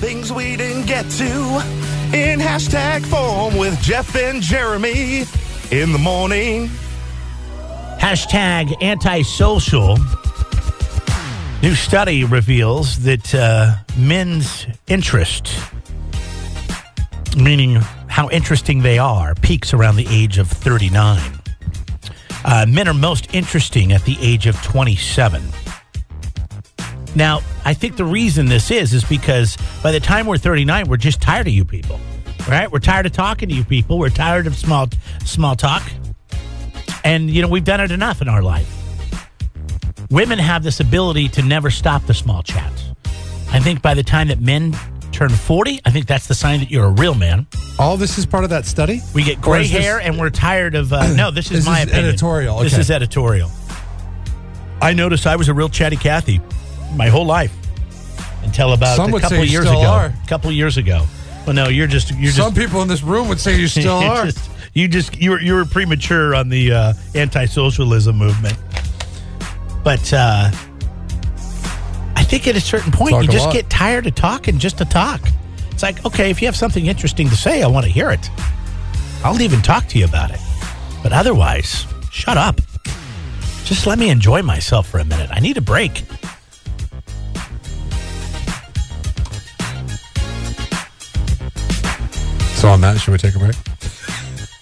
things we didn't get to in hashtag form with Jeff and Jeremy in the morning. Hashtag antisocial. New study reveals that men's interest, meaning how interesting they are, peaks around the age of 39. Men are most interesting at the age of 27. Now, I think the reason this is because by the time we're 39, we're just tired of you people, right? We're tired of talking to you people. We're tired of small talk. And, we've done it enough in our life. Women have this ability to never stop the small chats. I think by the time that men turn 40, I think that's the sign that you're a real man. All this is part of that study? We get gray hair and we're tired of... no, this is my opinion. Editorial. Okay. This is editorial. I noticed I was a real chatty Cathy my whole life until about a couple of years ago. A couple of years ago. Well, no, you're just... Some people in this room would say you still are. You were premature on the anti-socialism movement. But I think at a certain point, you just get tired of talking just to talk. It's like, okay, if you have something interesting to say, I want to hear it. I'll even talk to you about it. But otherwise, shut up. Just let me enjoy myself for a minute. I need a break. So on that, should we take a break?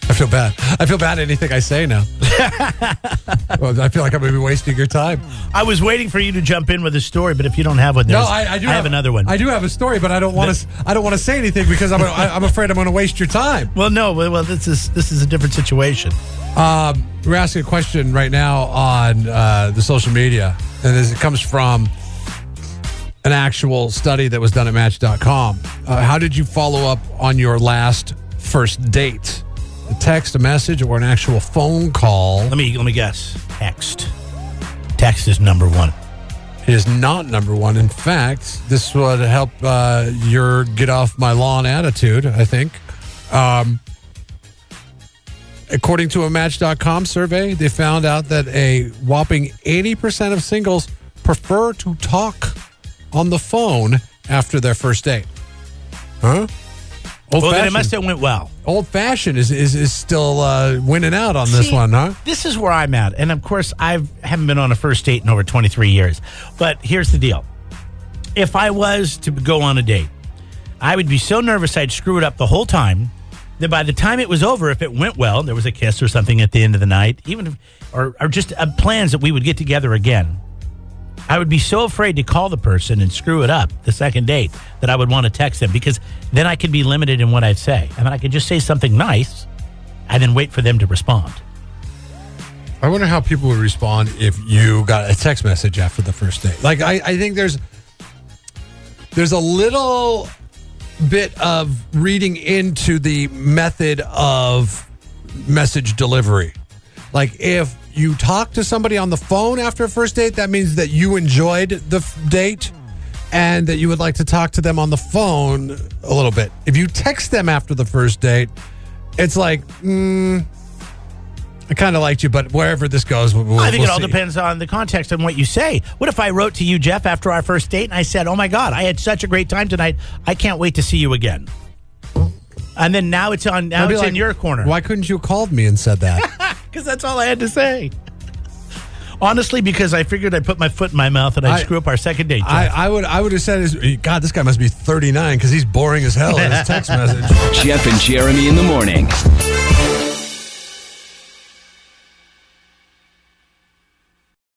I feel bad. I feel bad anything I say now. Well, I feel like I'm going to be wasting your time. I was waiting for you to jump in with a story, but if you don't have one, I have another one. I do have a story, but I don't want to say anything because I'm afraid I'm going to waste your time. Well, no. Well, this is a different situation. We're asking a question right now on the social media, and it comes from an actual study that was done at Match.com. How did you follow up on your last first date? A text, a message, or an actual phone call? Let me guess. Text. Text is number one. It is not number one. In fact, this would help your get off my lawn attitude, I think. According to a Match.com survey, they found out that a whopping 80% of singles prefer to talk on the phone after their first date. Huh? Well, then it must have went well. Old-fashioned is still winning out on this one, huh? This is where I'm at. And, of course, I haven't been on a first date in over 23 years. But here's the deal. If I was to go on a date, I would be so nervous I'd screw it up the whole time that by the time it was over, if it went well, there was a kiss or something at the end of the night, or just plans that we would get together again, I would be so afraid to call the person and screw it up the second date that I would want to text them, because then I could be limited in what I'd say. And then I could just say something nice and then wait for them to respond. I wonder how people would respond if you got a text message after the first date. Like, I think there's a little bit of reading into the method of message delivery. Like, if you talk to somebody on the phone after a first date, that means that you enjoyed the date and that you would like to talk to them on the phone a little bit. If you text them after the first date, it's like, I kind of liked you, but wherever this goes, I think it all depends on the context and what you say. What if I wrote to you, Jeff, after our first date, and I said, oh my God, I had such a great time tonight. I can't wait to see you again. And then now it's in your corner. Why couldn't you have called me and said that? Because that's all I had to say. Honestly, because I figured I'd put my foot in my mouth and I'd screw up our second date. I would have said, God, this guy must be 39 because he's boring as hell in his text message. Jeff and Jeremy in the morning.